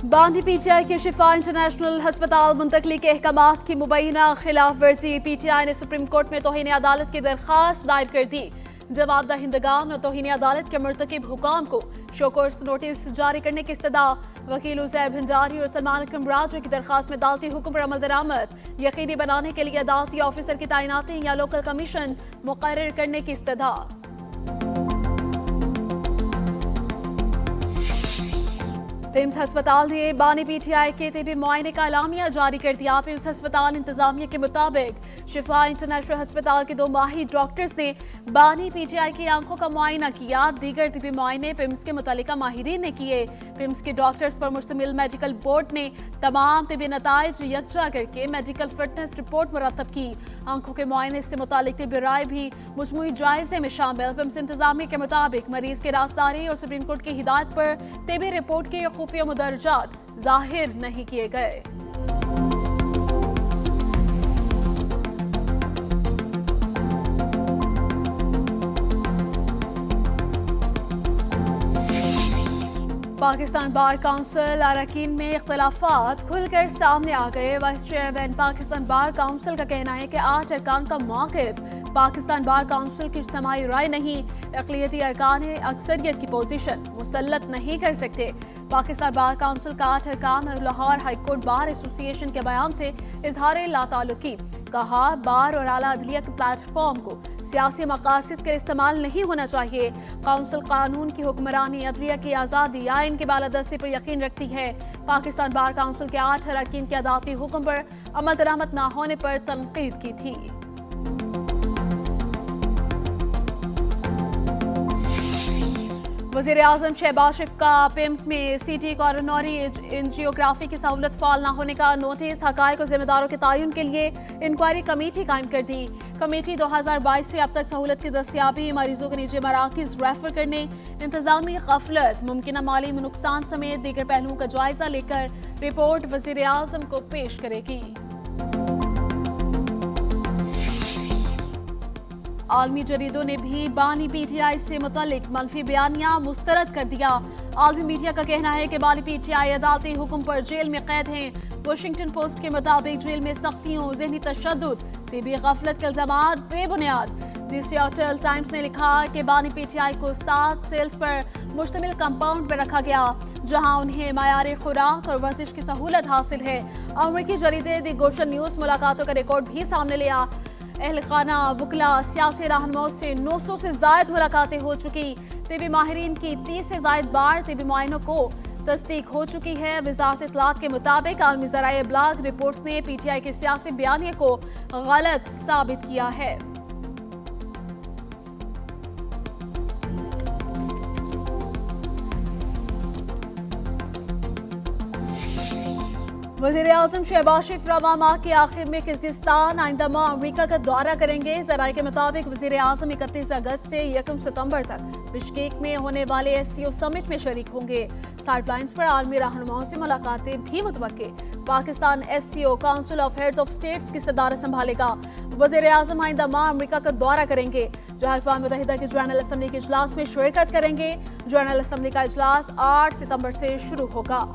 बांदी पीटीआई के शिफा इंटरनेशनल अस्पताल मुंतकली के अहकामात की मुबैना खिलाफ वर्जी। पीटीआई ने सुप्रीम कोर्ट में तौहीन अदालत की दरखास्त दायर कर दी। जवाबदहिंदगान और तौहीन अदालत के मुर्तकिब हुकाम को शोकोर्स नोटिस जारी करने की इस्तदा। वकील उज़ैर भंडारी और सलमान अकरम राजा की दरखास्त में अदालती हुक्म पर अमल दरामद यकीनी बनाने के लिए अदालती ऑफिसर की तैनाती या लोकल कमीशन मुकर्रर करने की इस्तदा। पिम्स अस्पताल ने बानी पीटीआई के तिबी मुआयने का एलामिया जारी कर दिया। पिम्स अस्पताल इंतजामिया के मुताबिक शिफा इंटरनेशनल अस्पताल के 2 माहिर डॉक्टर्स ने बानी पीटीआई की आंखों का मुआयना किया। दीगर तिबी मुआयने पिम्स के मुतालिका माहिरीन ने किए। पिम्स के डॉक्टर्स पर मुश्तमिल मेडिकल बोर्ड ने तमाम तिबी नताइज यकजा करके मेडिकल फिटनेस रिपोर्ट मुरतब की। आंखों के मुआयने से मुतालिक तिबी राय भी मुजमुई जायजे में शामिल। पिम्स इंतजामिया के मुताबिक मरीज के राजदारी और सुप्रीम कोर्ट की हिदायत पर तिबी रिपोर्ट के खुफिया मुदर्जात जाहिर नहीं किए गए। पाकिस्तान बार काउंसिल अरकान में इख्तलाफात खुलकर सामने आ गए। Vice chairman Pakistan bar council का कहना है कि 8 अरकान का मौक़िफ़ पाकिस्तान बार काउंसिल की इज्तिमाई राय नहीं, अक़लियती अरकान अक्सरियत की पोजीशन मुसल्लत नहीं कर सकते। पाकिस्तान बार काउंसिल का 8 अरकान और Lahore high court bar association के बयान से इजहार लाताल्लुकी। कहा, बार और आला अदलिया के प्लेटफॉर्म को सियासी मकासद के इस्तेमाल नहीं होना चाहिए। काउंसिल कानून की हुक्मरानी, अदलिया की आज़ादी, आइन के बालादस्ती पर यकीन रखती है। पाकिस्तान बार काउंसिल के 8 अरकान के अदालती हुक्म पर अमल दरामद न होने पर तनकीद की थी। वज़ीर आज़म शहबाज शरीफ का पिम्स में सीटी कॉरोनरी एंजियोग्राफी की सहूलत फाल न होने का नोटिस। हक़ाइक़ और जिम्मेदारों के तयन के लिए इंक्वायरी कमेटी कायम कर दी। कमेटी 2022 से अब तक सहूलत की दस्तियाबी, मरीजों के निजी मराकिज़ रेफर करने, इंतजामी गफलत, मुमकिन माली नुकसान समेत दीगर पहलुओं का जायजा लेकर रिपोर्ट वज़ीर आज़म को पेश करेगी। आलमी जरीदों ने भी बानी पीटीआई से मुतालिक मनफी बयानिया मुस्तरद कर दिया। आलमी मीडिया का कहना है कि बानी पीटीआई अदालती हुक्म पर जेल में कैद हैं। वाशिंगटन पोस्ट के मुताबिक जेल में सख्तियों, ज़हनी तशद्दुद, तिबी गफलत के इल्ज़ामात बेबुनियाद। द सियाटल टाइम्स ने लिखा कि बानी पीटीआई को 7 सेल्स पर मुश्तमिल कंपाउंड में रखा गया, जहां उन्हें मायारी खुराक और वर्जिश की सहूलत हासिल है। अमरीकी जरीदे द गोशन न्यूज़ मुलाकातों का रिकॉर्ड भी सामने लिया। अहल खाना, वकला, सियासी रहनुमाओं से 900 से ज़ायद मुलाकातें हो चुकी। तिबी माहिरीन की 30 से ज़ायद बार तिबी मुआयनों को तस्दीक हो चुकी है। वज़ारत इत्तलात के मुताबिक आलमी ज़राए इब्लाग रिपोर्ट्स ने पीटीआई के सियासी बयानिए को गलत साबित किया है। वज़ीर आज़म शहबाज शरीफ रवा माह के आखिर में किर्गिस्तान, आइंदा माह अमरीका का दौरा करेंगे। ज़राए के मुताबिक वज़ीर आज़म 31 अगस्त से 1 सितंबर तक बिश्केक में होने वाले SCO समिट में शरीक होंगे। साइडलाइंस पर आलमी रहनुमाओं से मुलाकातें भी मुतवक्के। Pakistan SCO council of heads of states की सदारत संभालेगा। वज़ीर आज़म आइंदा माह अमरीका का दौरा करेंगे, जहाँ अक़वाम मुत्तहिदा की जनरल असम्बली के इजलास में शिरकत करेंगे। जनरल असम्बली का इजलास 8 सितंबर से शुरू होगा।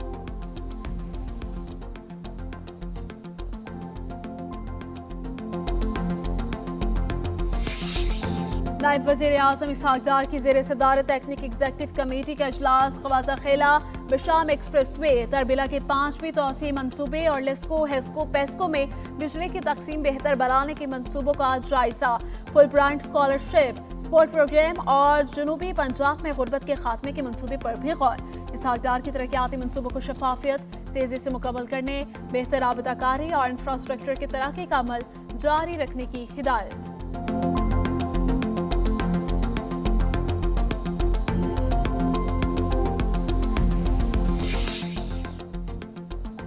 नायब वज़ीर आज़म इसहाक डार की ज़ेर सदारत टेक्निक एग्जीक्यूटिव कमेटी का इजलास। ख्वाजा खेला, बिशाम एक्सप्रेस वे, तरबिला के 5वीं तोसी मंसूबे और लेस्को, हेस्को, पेस्को में बिजली की तकसीम बेहतर बनाने के मंसूबों का जायजा। Full brand scholarship, sport programme और जनूबी पंजाब में गुर्बत के खात्मे के मंसूबे पर भी गौर। इसहाक डार की तरक्याती मंसूबों को शफाफियत, तेजी से मुकम्मल करने, बेहतर राबताकारी और इंफ्रास्ट्रक्चर की तरक्की का अमल जारी रखने की हिदायत।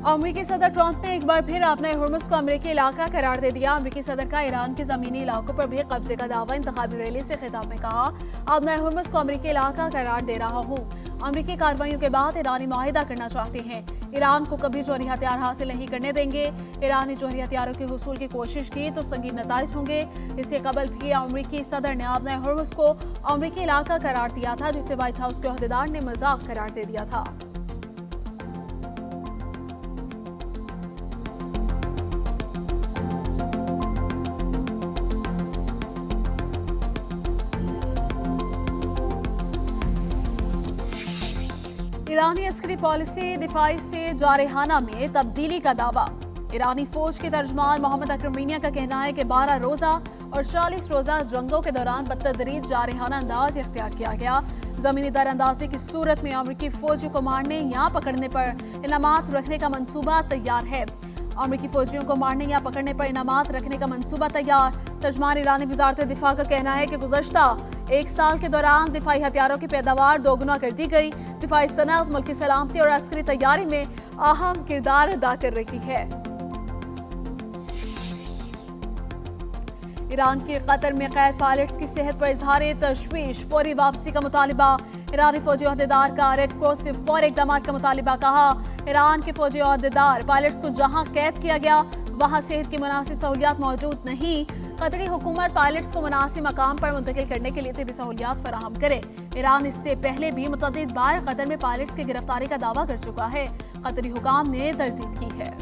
अमरीकी सदर ट्रंप ने एक बार फिर अपने हुर्मुज़ को अमरीकी इलाका करार दे दिया। अमरीकी सदर का ईरान के ज़मीनी इलाकों पर भी कब्जे का दावा। इंतखाबी रैली से खिताब में कहा, अब मैं हुर्मुज़ को अमरीकी इलाका करार दे रहा हूँ। अमरीकी कार्रवाइयों के बाद ईरानी मुआहिदा करना चाहते हैं। ईरान को कभी जौहरी हथियार हासिल नहीं करने देंगे। ईरान ने जौहरी हथियारों के हुसूल की कोशिश की तो संगीन नताइज होंगे। इससे कबल भी अमरीकी सदर ने अपने हुर्मुज़ को अमरीकी इलाका करार दिया था, जिसे व्हाइट हाउस के ओहदेदार ने मजाक करार दे दिया था। ईरानी अस्करी पॉलिसी दिफाई से जारहाना में तब्दीली का दावा। ईरानी फौज के तर्जमान मोहम्मद अकरमीनिया का कहना है कि 12 रोजा और 40 रोजा जंगों के दौरान बदतदरीज जारहाना अंदाज इख्तियार किया गया। जमीनी दरअंदाजी की सूरत में अमरीकी फौजियों को मारने या पकड़ने पर इनामात रखने का मंसूबा तैयार है। अमरीकी फौजियों को मारने या पकड़ने पर इनामात रखने का मंसूबा तैयार। तर्जमान ईरानी वजारत दिफा का कहना है कि गुज़श्ता 1 साल के दौरान दिफाई हथियारों की पैदावार दोगुना कर दी गई। दिफाई सनअत मुल्क की सलामती और अस्करी तैयारी में अहम किरदार अदा कर रही है। ईरान के कतर में कैद पायलट्स की सेहत पर इजहार तशवीश, फौरी वापसी का मुतालिबा। ईरानी फौजी अहदेदार का रेड क्रॉस से फौरी इक़दाम का मुतालिबा। कहा, ईरान के फौजी अहदेदार पायलट्स को जहां कैद किया गया वहां सेहत की मुनासिब सहूलियात मौजूद नहीं। कतरी हुकूमत पायलट्स को मुनासिब मकाम पर मुंतकिल करने के लिए तिब्बी सहूलियात फराहम करे। ईरान इससे पहले भी मुतअद्दिद बार कतर में पायलट्स की गिरफ्तारी का दावा कर चुका है। कतरी हुकाम ने तरदीद की है।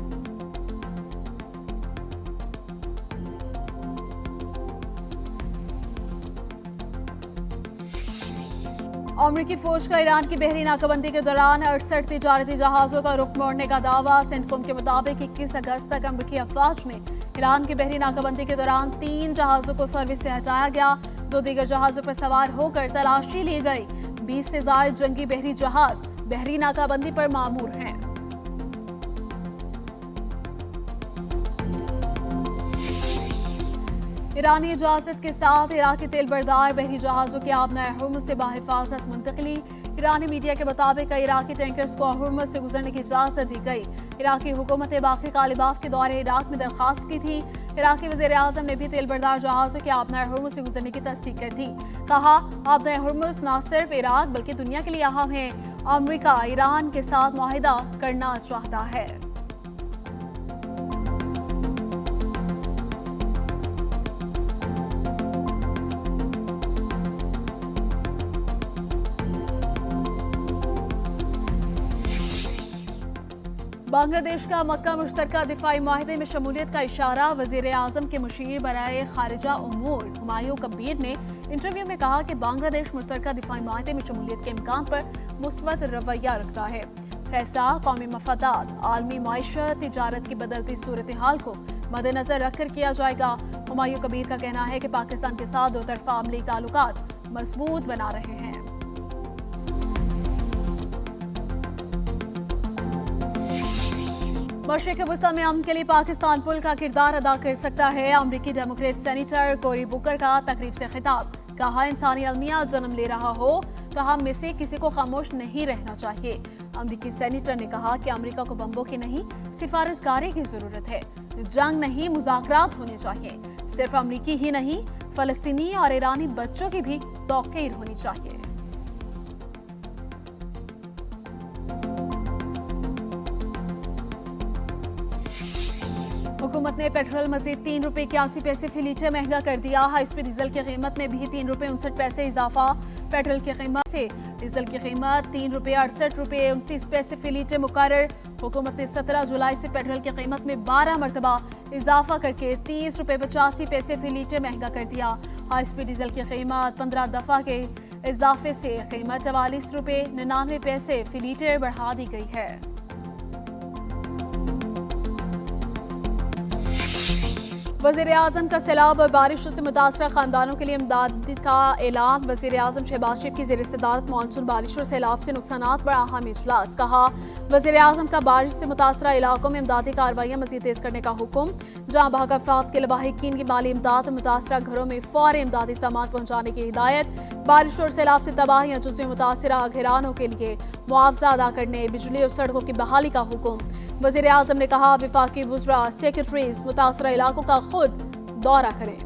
अमरीकी फौज का ईरान की बहरी नाकाबंदी के दौरान 68 तिजारती जहाजों का रुख मोड़ने का दावा। सेंटकॉम के मुताबिक 21 अगस्त तक अमरीकी अफवाज ने ईरान की बहरी नाकाबंदी के दौरान 3 जहाजों को सर्विस से हटाया गया। 2 दीगर जहाजों पर सवार होकर तलाशी ली गई। 20 से ज्यादा जंगी बहरी जहाज बहरी नाकाबंदी पर मामूर हैं। ईरानी इजाजत के साथ इराकी तेल बरदार बहरी जहाजों की आबनाए हुर्मुज से बाहिफाजत मुंतकली। ईरानी मीडिया के मुताबिक इराकी टैंकर्स को हुर्मुज से गुजरने की इजाजत दी गई। इराकी हुकूमत ने बाकी कालिबाफ के दौरे इराक में दरखास्त की थी। इराकी वज़ीर आज़म ने भी तेल बरदार जहाजों के आबनाए हुर्मुज से गुजरने की तस्दीक कर दी। कहा, आबनाए हुर्मुज न सिर्फ इराक बल्कि दुनिया के लिए अहम है। अमरीका ईरान के साथ मुआहिदा करना चाहता है। बांग्लादेश का मक्का मुश्तरका दिफाई माहिदे में शमूलियत का इशारा। वज़ीर आज़म के मुशीर बराए खारिजा उमूर हुमायूं कबीर ने इंटरव्यू में कहा कि बांग्लादेश मुश्तरका दिफाई माहिदे में शमूलियत के इम्कान पर मुस्बत रवैया रखता है। फैसला कौमी मफादात, आलमी माइशत, तिजारत की बदलती सूरत हाल को मद्देनजर रखकर किया जाएगा। हुमायूं कबीर का कहना है कि पाकिस्तान के साथ 2 तरफा अमली ताल्लुकात मजबूत बना रहे हैं। मशरिक़ वस्ता में अमन के लिए पाकिस्तान पुल का किरदार अदा कर सकता है। अमरीकी डेमोक्रेट सेनेटर कोरी बुकर का तकरीब से खिताब। कहा, इंसानी अलमिया जन्म ले रहा हो तो हम में से किसी को खामोश नहीं रहना चाहिए। अमरीकी सेनेटर ने कहा कि अमरीका को बम्बों की नहीं सिफारतकारी की जरूरत है। जंग नहीं, मुज़ाकरात होने चाहिए। सिर्फ अमरीकी ही नहीं, फलस्तीनी और ईरानी बच्चों की भी तौक़ीर होनी चाहिए। हुकूमत ने पेट्रोल मजीद 3 रुपये 81 पैसे फी लीटर महंगा कर दिया। हाई स्पीड डीजल की कीमत में भी 3 रुपये 59 पैसे इजाफा। पेट्रोल की कीमत से डीजल की कीमत 3 रुपये 68 रुपये 29 पैसे फी लीटर मुकर्रर। हुकूमत ने 17 जुलाई से पेट्रोल की कीमत में 12 मरतबा इजाफा करके 30 रुपये 85 पैसे फी लीटर महंगा कर दिया। हाई स्पीड डीजल की कीमत 15 दफा के इजाफे से कीमत 44 रुपये 99 पैसे फी लीटर बढ़ा दी गई है। वज़ीर आज़म का सैलाब और बारिशों से मुतासरा खानदानों के लिए इमदाद का ऐलान। वज़ीर आज़म शहबाज शरीफ की ज़ेर सदारत मानसून बारिशों और सैलाब से नुकसानात पर अहम इजलास। कहा, वज़ीर आज़म का बारिश से मुतासरा इलाकों में इमदादी कार्रवाइयाँ मज़ीद तेज़ करने का हुक्म। जहाँ बहक अफराद के लवाहिकीन की माली इमदाद और मुतासरा घरों में फौरी इमदादी सामान पहुँचाने की हिदायत। बारिश और सैलाब से तबाह या जुज़वी मुतासरा घरानों के लिए मुआवजा अदा करने, बिजली और सड़कों की बहाली का हुक्म। वज़ीर आज़म ने कहा, विफाकी वुज़रा सेक्रेटरीज मुतासरा इलाकों का खुद दौरा करें।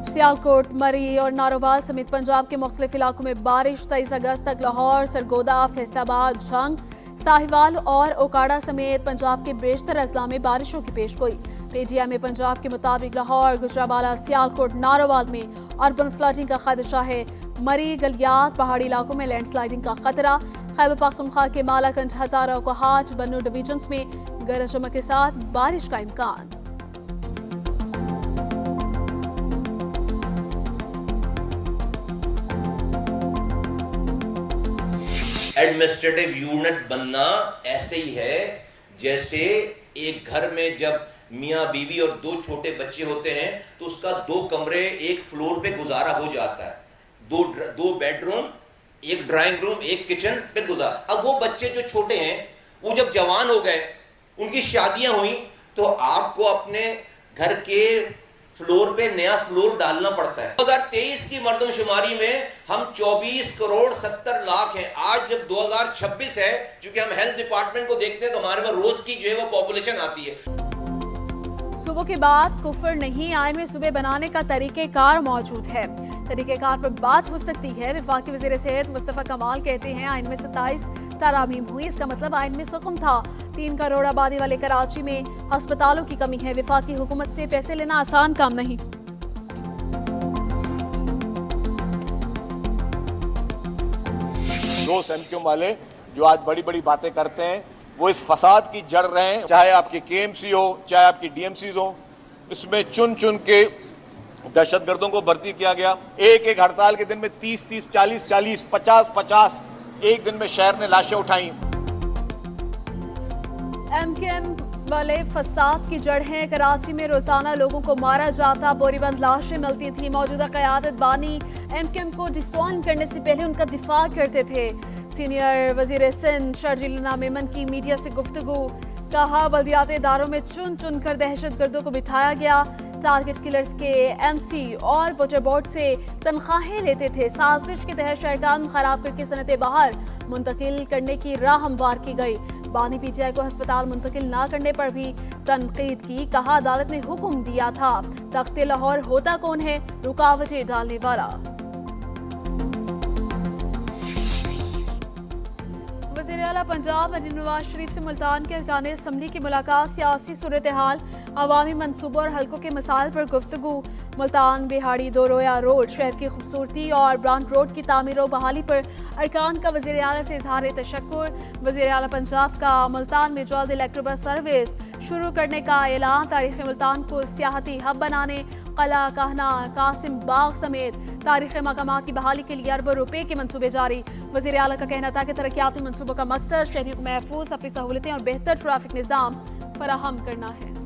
सियालकोट, मरी और नारोवाल समेत पंजाब के मुख्तलिफ इलाकों में बारिश। 23 अगस्त तक लाहौर, सरगोदा, फैसलाबाद, झंग, साहिवाल और ओकाड़ा समेत पंजाब के बेशतर अजला में बारिशों की पेशगोई। पीटीआई में पंजाब के मुताबिक लाहौर, गुजरावाला, सियालकोट, नारोवाल में अर्बन फ्लडिंग का खदशा है। मरी, गलियात, पहाड़ी इलाकों में लैंडस्लाइडिंग का खतरा। खैबर पख्तूनख्वा के मालाकंड, हजारा, कोहाट, बन्नू डिवीजन में गरज चमक के साथ बारिश का इम्कान। एडमिनिस्ट्रेटिव यूनिट बनना ऐसे ही है जैसे एक घर में जब मियाँ बीवी और 2 छोटे बच्चे होते हैं तो उसका 2 कमरे एक फ्लोर पे गुजारा हो जाता है, दो बेडरूम, एक ड्राइंग रूम, एक किचन पे गुजारा। अब वो बच्चे जो छोटे हैं वो जब जवान हो गए, उनकी शादियां हुई, तो आपको अपने घर के फ्लोर पे नया फ्लोर डालना पड़ता है। 2023 की मर्दमशुमारी में हम 24 करोड़ 70 लाख हैं। आज जब 2026 है, चूंकि हम हेल्थ डिपार्टमेंट को देखते हैं तो हमारे पास रोज की जो है वो पॉपुलेशन आती है। सुबह के बाद कुफर नहीं, आइन में सुबह बनाने का तरीकेकार मौजूद है। तरीकेकार पर बात हो सकती है। वफाकी वज़ीर सेहत मुस्तफ़ा कमाल कहते हैं आइन में 27 तरामीम हुई, इसका मतलब आइन में सुकून था। 3 करोड़ आबादी वाले कराची में अस्पतालों की कमी है। वफाकी हुकूमत से पैसे लेना आसान काम नहीं। दो एमक्यूएम वाले जो आज बड़ी बड़ी बातें करते हैं वो इस फसाद की जड़ रहे हैं, चाहे आपकी केएमसी हो, चाहे आपकी डीएमसीज हो। इसमें चुन चुन के दहशतगर्दों को भर्ती किया गया। एक हड़ताल के दिन में 30-30, 40-40, 50-50 एक दिन में शहर ने लाशें उठाई। एमक्यूएम वाले फसाद की जड़ है। कराची में रोजाना लोगों को मारा जाता, बोरीबंद लाशें मिलती थी। मौजूदा क़यादत बानी एमक्यूएम को डिसॉन करने से पहले उनका दिफा करते थे। सीनियर वजीर सिंध शर्जीला मेमन की मीडिया से गुफ्तगू, कहा बल्दियाती इदारों में चुन चुन कर दहशतगर्दों को बिठाया गया। टारगेट किलर्स के एमसी और वोटर बोर्ड से तनख्वाहें लेते थे। साजिश के तहत शहरकान खराब करके सनतें बाहर मुंतकिल करने की राह हमवार की गई। बानी पीटीआई को अस्पताल मुंतकिल ना करने पर भी तनकीद की, कहा अदालत ने हुक्म दिया था। तख्ते लाहौर होता कौन है रुकावटें डालने वाला। वज़ीर आला पंजाब नवाज शरीफ से मुल्तान के अरकान असम्बली की मुलाकात, सियासी सूरत हाल, अवामी मनसूबों और हल्कों के मसाइल पर गुफ्तगू। मुल्तान बिहाड़ी दोरोया रोड शहर की खूबसूरती और ब्रांड रोड की तामीर और बहाली पर अरकान का वज़ीर आला से इजहार तशक्कुर। वज़ीर आला पंजाब का मुल्तान में जल्द इलेक्ट्रो बस सर्विस शुरू करने का ऐलान। तारीख़ मुल्तान को सियाहती हब बनाने, कला, कहना, कासिम बाग समेत तारीख़ी मकामात की बहाली के लिए अरबों रुपए के मंसूबे जारी। वज़ीर आला का कहना था कि तरक्याती मंसूबों का मकसद शहरियों को महफूज सफरी सहूलतें और बेहतर ट्रैफिक निज़ाम फराहम करना है।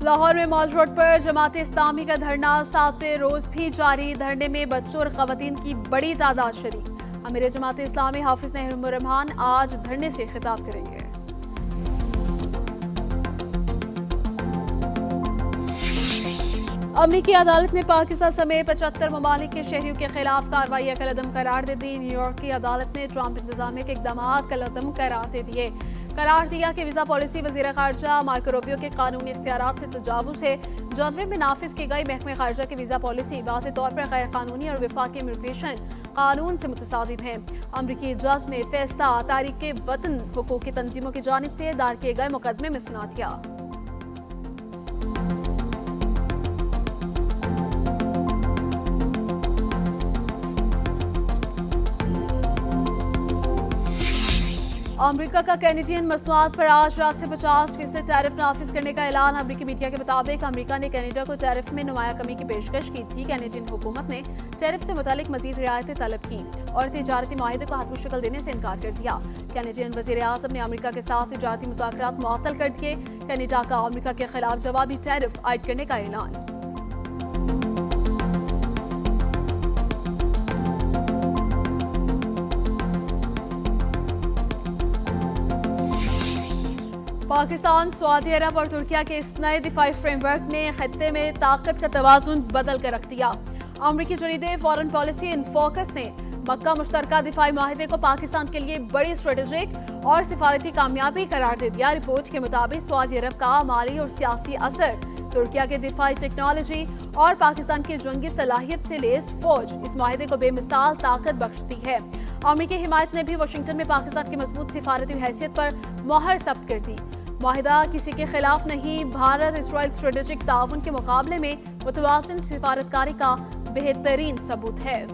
लाहौर में मॉल रोड पर जमात इस्लामी का धरना 7वें रोज भी जारी। धरने में बच्चों और खवातीन की बड़ी तादाद शरीक। अमीर जमात इस्लामी हाफिज रहमान आज धरने से खिताब करेंगे। अमरीकी अदालत ने पाकिस्तान समेत 75 ममालिक के शहरियों के खिलाफ कार्रवाई कलअदम करार दे दी। न्यूयॉर्क की अदालत ने ट्रंप इंतजामिया के इक़दाम कलअदम करार दे दिए। करार दिया कि वीज़ा पॉलिसी वज़ीर ख़ारजा मार्को रूबियो के कानूनी इख्तियारात से तजावुज़ है। जनवरी में नाफिज की गई महकमे ख़ारजा की वीज़ा पॉलिसी वाज़ेह तौर पर गैर कानूनी और वफाकी इमिग्रेशन कानून से मुतसादिम है। अमरीकी जज ने फैसला तारीक़ वतन हुकूक़ी तंजीमों की जानिब से दायर किए गए मुकदमे में सुना दिया। अमेरिका का कैनेडियन मसनूआत पर आज रात से 50% टैरिफ नाफिज करने का ऐलान। अमेरिकी मीडिया के मुताबिक अमेरिका ने कनाडा को टैरिफ में नुमाया कमी की पेशकश की थी। कैनेडियन हुकूमत ने टैरिफ से मुतालिक मजीद रियायतें तलब की और तिजारती माहिदे को हाथों शक्ल देने से इनकार कर दिया। कैनेडियन वज़ीर आज़म ने अमेरिका के साथ तिजारती मुज़ाकरात मुअत्तल कर दिए। कनाडा का अमेरिका के खिलाफ जवाबी टैरिफ आयद करने का ऐलान। पाकिस्तान, सऊदी अरब और तुर्किया के इस नए दिफाई फ्रेमवर्क ने खत्ते में ताकत का तवाज़ुन बदल कर रख दिया। अमरीकी जरीदे फॉरेन पॉलिसी इन फोकस ने मक्का मुश्तरका दिफाई माहिदे को पाकिस्तान के लिए बड़ी स्ट्रेटेजिक और सिफारती कामयाबी करार दे दिया। रिपोर्ट के मुताबिक सऊदी अरब का माली और सियासी असर, तुर्किया के दिफाई टेक्नोलॉजी और पाकिस्तान की जंगी सलाहियत से लेस फौज इस माहिदे को बेमिसाल ताकत बख्शती है। अमरीकी हिमायत ने भी वाशिंगटन में पाकिस्तान की मजबूत सिफारती हैसियत पर मोहर सब्त कर दी। मुआहिदा किसी के खिलाफ नहीं, भारत इसराइल स्ट्रेटेजिक ताउन के मुकाबले में मुतवाज़िन सिफारतकारी का बेहतरीन सबूत है।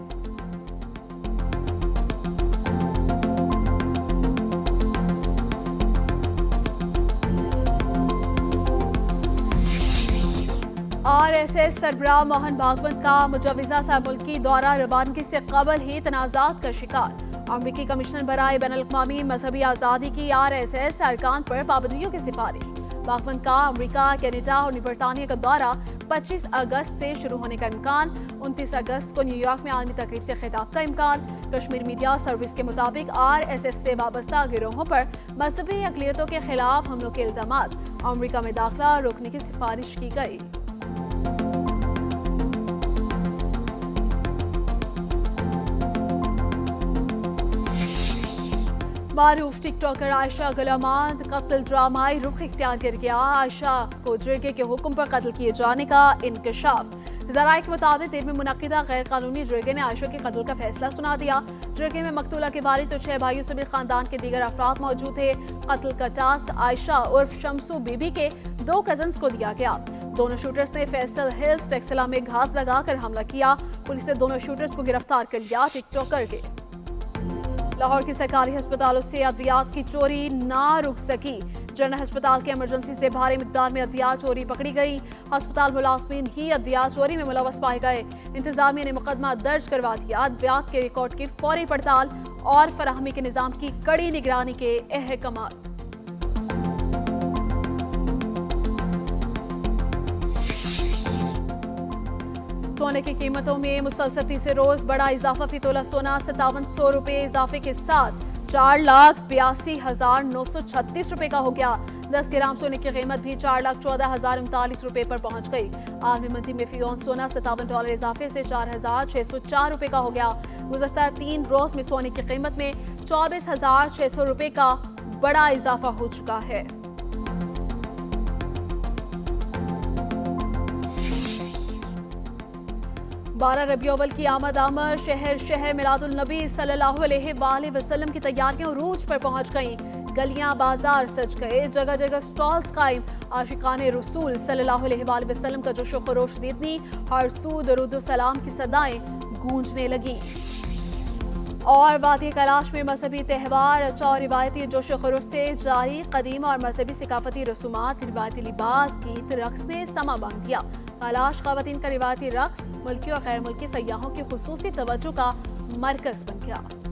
RSS सरबराह मोहन भागवत का मुजव्विज़ा साहब मुल्की दौरा रवानगी से कबल ही तनाज़ात का शिकार। अमरीकी कमिश्नर बराए बैनुल-अक़वामी मजहबी आज़ादी की RSS अरकान पर पाबंदियों की सिफारिश। भागवत का अमरीका, कनाडा और बरतानिया का दौरा 25 अगस्त से शुरू होने का इम्कान। 29 अगस्त को न्यूयॉर्क में आलमी तकरीब से खिताब का इम्कान। कश्मीर मीडिया सर्विस के मुताबिक RSS से वाबस्ता गिरोहों पर मजहबी अक़लियतों के खिलाफ हमलों के इल्जामात। अमरीका में दाखिला रोकने की सिफारिश की गई। मारूफ टिकटॉकर आयशा गुलामाद कत्ल ड्रामाई रुख इख्तियार कर गया। आयशा को जरगे के हुक्म पर कत्ल किए जाने का इंकशाफ। ज़राए के मुताबिक दिन में मुनक़िदा गैर कानूनी जरगे ने आयशा के कत्ल का फैसला सुना दिया। जरगे में मकतूला के वालिद और 6 भाइयों समेत खानदान के दीगर अफराद मौजूद थे। कत्ल का टास्क आयशा उर्फ शमसू बीबी के 2 कजन्स को दिया गया। दोनों शूटर्स ने फैसल हिल्स टेक्सला में घात लगाकर हमला किया। पुलिस ने दोनों शूटर्स को गिरफ्तार कर लिया। टिकटॉकर के लाहौर के सरकारी अस्पतालों से अद्वियात की चोरी ना रुक सकी। जनरल अस्पताल के इमरजेंसी से भारी मिकदार में अद्वियात चोरी पकड़ी गई। अस्पताल मुलाजमीन ही अद्वियात चोरी में मुलव्वस पाए गए। इंतजामिया ने मुकदमा दर्ज करवा दिया। अद्वियात के रिकॉर्ड की फौरी पड़ताल और फराहमी के निजाम की कड़ी निगरानी के अहकामात। सोने की कीमतों में मुसलसल तीसरे रोज बड़ा इजाफा। फी तोला सोना 5700 रुपए इजाफे के साथ 4,82,936 रुपए का हो गया। 10 ग्राम सोने की कीमत भी 4,14,039 रुपए पर पहुंच गई। आलमी मंडी में फी औंस सोना $57 इजाफे से 4,604 रुपए का हो गया। गुज़श्ता 3 रोज में सोने की कीमत में 24,600 रुपए का बड़ा इजाफा हो चुका है। बारह रबीउल अव्वल की आमद शहर शहर मिलादुल नबी सल्लल्लाहु अलैहि वसल्लम की तैयारियां उरूज पर पहुंच गईं। गलियां बाजार सज गए, जगह जगह स्टॉल्स कायम। आशिकाने रसूल सल्लल्लाहु अलैहि वसल्लम का जोशो खरोश दीदनी, हर सू दरूद व सलाम की सदाएं गूंजने लगी। और वादी कैलाश में मजहबी त्यौहार अच्छा और रिवायती जोशो खरोश से जारी। कदीम और मजहबी सिकाफती रसूमात, रिवायती लिबास, गीत, रक्स ने समा बांध दिया। कैलाश ख़वातीन का रिवायती रक्स मुल्की और गैर मुल्की सयाहों की खुसूसी तवज्जो का मरकज बन गया।